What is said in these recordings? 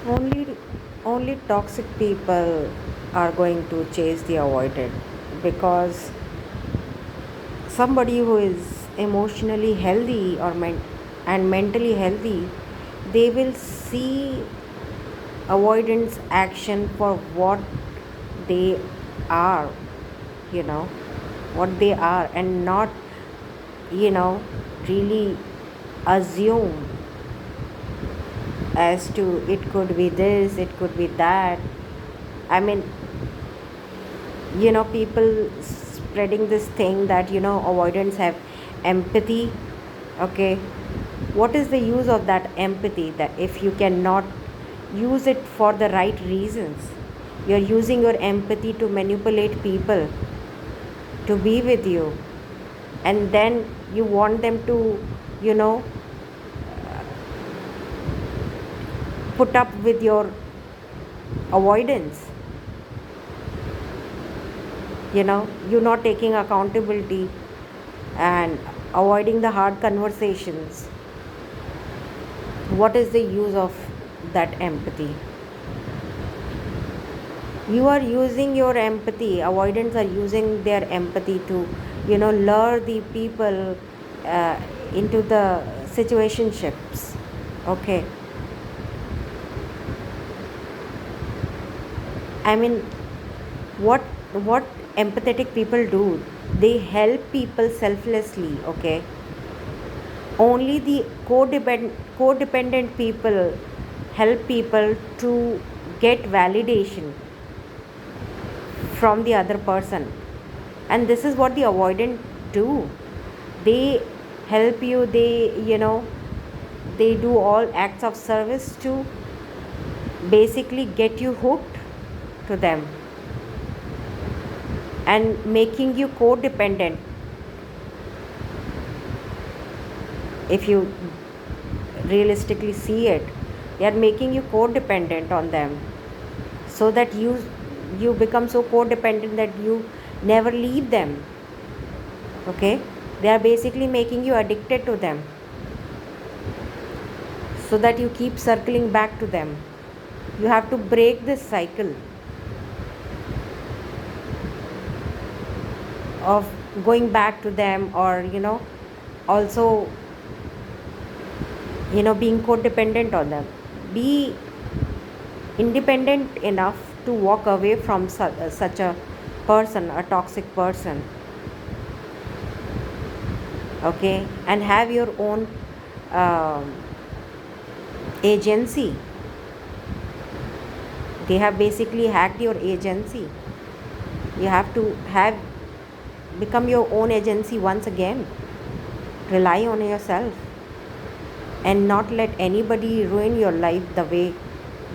Only only toxic people are going to chase the avoided, because somebody who is emotionally healthy and mentally healthy, they will see avoidance action for what they are, you know, what they are, and not, you know, really assume as to it could be this, it could be that. I mean, people spreading this thing that, avoidance have empathy. Okay, what is the use of that empathy, that if you cannot use it for the right reasons? You're using your empathy to manipulate people to be with you, and then you want them to, you know put up with your avoidance. You're not taking accountability and avoiding the hard conversations. What is the use of that empathy? You are using your empathy, avoidance are using their empathy to, lure the people uh, into the situationships. Okay, I mean, what empathetic people do, they help people selflessly. Okay, only the codependent people help people to get validation from the other person, and this is what the avoidant do. They help you, they do all acts of service to basically get you hooked to them and making you codependent. If you realistically see it, they are making you codependent on them, so that you become so codependent that you never leave them. Okay, they are basically making you addicted to them, so that you keep circling back to them. You have to break this cycle of going back to them, or also being codependent on them. Be independent enough to walk away from such a person, a toxic person. Okay, and have your own um agency. They have basically hacked your agency. You have to have become your own agency once again. Rely on yourself and not let anybody ruin your life the way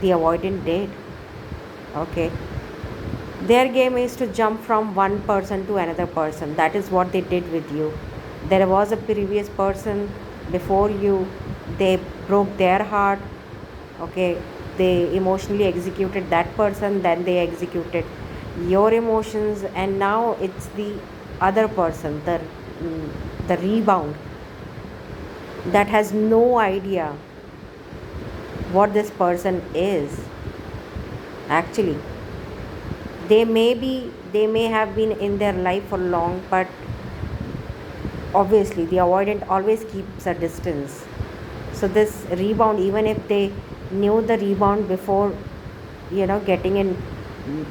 the avoidant did. Okay, their game is to jump from one person to another person. That is what they did with you. There was a previous person before you, they broke their heart. Okay, they emotionally executed that person, then they executed your emotions, and now it's the other person, the rebound, that has no idea what this person is. Actually, they may have been in their life for long, but obviously the avoidant always keeps a distance. So this rebound, even if they knew the rebound before, getting in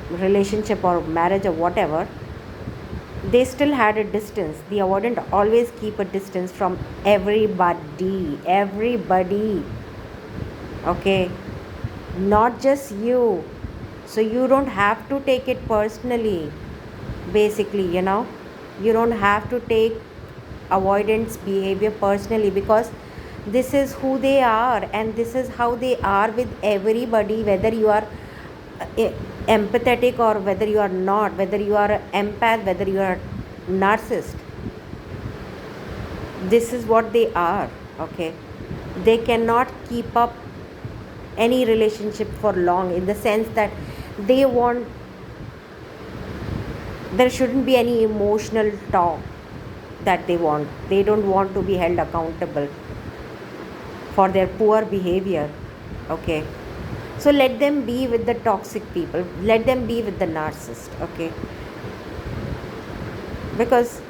relationship or marriage or whatever, they still had a distance. The avoidant always keep a distance from everybody. Okay, not just you. So you don't have to take it personally. Basically, you don't have to take avoidance behavior personally, because this is who they are, and this is how they are with everybody, whether you are uh, empathetic or whether you are not, whether you are an empath, whether you are a narcissist. This is what they are. Okay, they cannot keep up any relationship for long, in the sense that they want, there shouldn't be any emotional talk that they don't want to be held accountable for their poor behavior. Okay, So let them be with the toxic people, let them be with the narcissist, okay? Because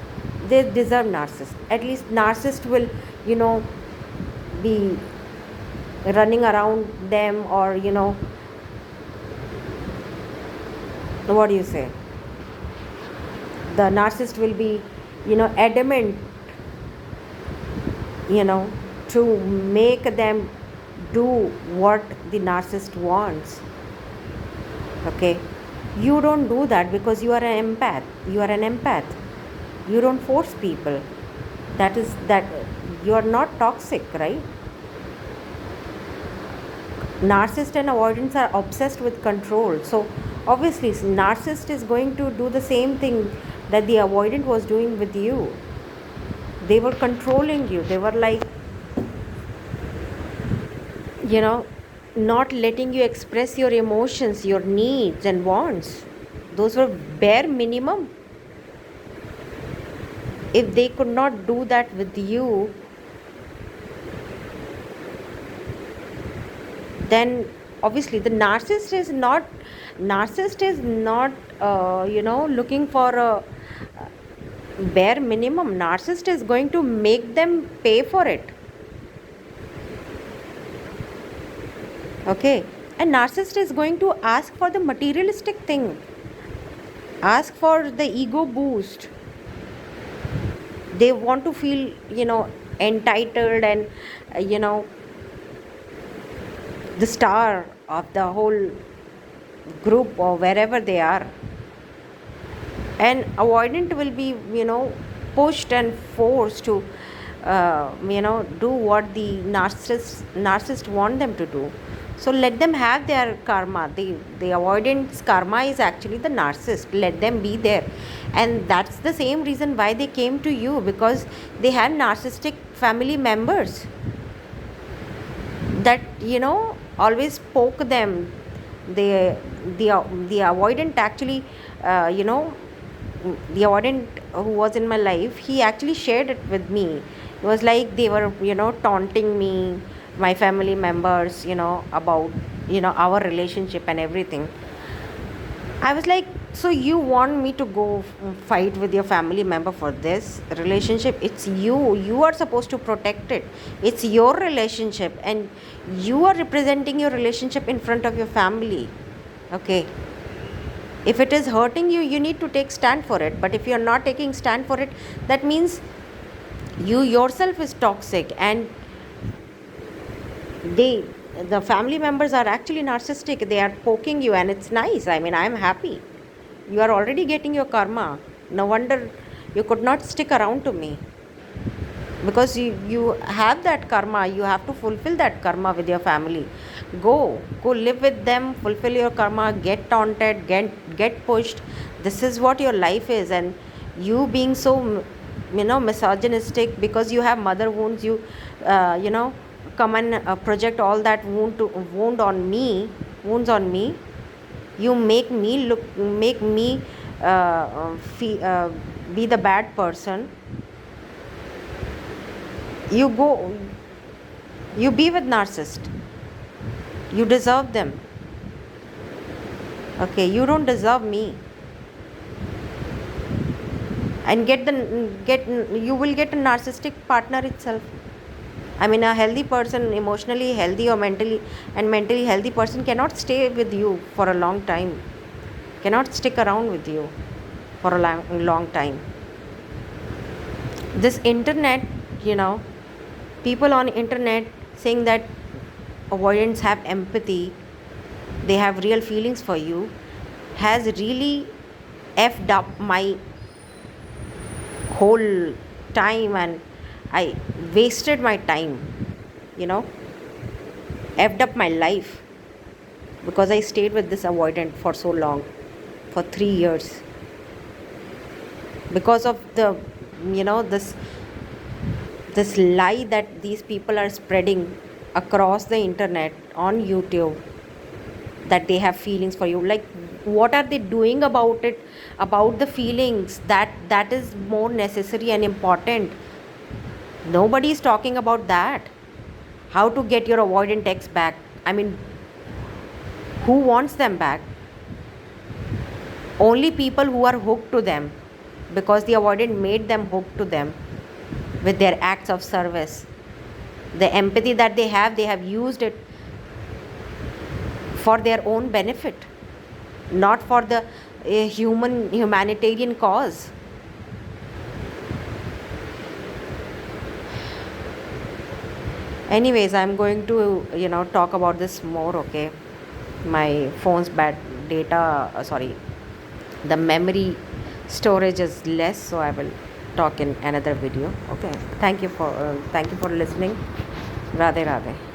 they deserve narcissist. At least narcissist will, you know, be running around them, or what do you say, the narcissist will be adamant, you know to make them do what the narcissist wants. Okay, you don't do that because you are an empath. You don't force people. That you are not toxic, right? Narcissist and avoidance are obsessed with control, so obviously narcissist is going to do the same thing that the avoidant was doing with you. They were controlling you. They were like, you know not letting you express your emotions, your needs and wants. Those were bare minimum. If they could not do that with you, then obviously the narcissist is not looking for a bare minimum. Narcissist is going to make them pay for it. Okay, and narcissist is going to ask for the materialistic thing, ask for the ego boost. They want to feel entitled and you know the star of the whole group or wherever they are. And avoidant will be pushed and forced to do what the narcissist want them to do. So let them have their karma. The avoidant's karma is actually the narcissist. Let them be there. And that's the same reason why they came to you, because they had narcissistic family members that always poke them. The avoidant actually the avoidant who was in my life, he actually shared it with me. It was like they were taunting me, my family members, about our relationship and everything. I was like, so you want me to go fight with your family member for this relationship? It's you are supposed to protect it. It's your relationship, and you are representing your relationship in front of your family. Okay, if it is hurting you, you need to take stand for it. But if you are not taking stand for it, that means you yourself is toxic, and the family members are actually narcissistic. They are poking you, and it's nice. I mean, I'm happy. You are already getting your karma. No wonder you could not stick around to me, because you have that karma. You have to fulfill that karma with your family. Go live with them, fulfill your karma, get taunted, get pushed. This is what your life is. And you being so misogynistic because you have mother wounds, you come and project all that wounds on me. You make me be the bad person. You be with narcissist. You deserve them. Okay, you don't deserve me. And you will get a narcissistic partner itself. I mean, a healthy person, emotionally healthy or mentally healthy person cannot stay with you for a long time, cannot stick around with you for a long time. This internet, people on internet saying that avoidants have empathy, they have real feelings for you, has really effed up my whole time, and I wasted my time, effed up my life, because I stayed with this avoidant for so long, for 3 years, because of the this lie that these people are spreading across the internet on YouTube, that they have feelings for you. Like, what are they doing about it, about the feelings? That is more necessary and important. Nobody is talking about that. How to get your avoidant ex back. I mean, Who wants them back? Only people who are hooked to them, because the avoidant made them hooked to them with their acts of service. The empathy that they have used it for their own benefit, not for the humanitarian cause. Anyways, I'm going to talk about this more. Okay, my phone's bad data, sorry, the memory storage is less, so I will talk in another video. Okay, thank you for listening. Radhe Radhe.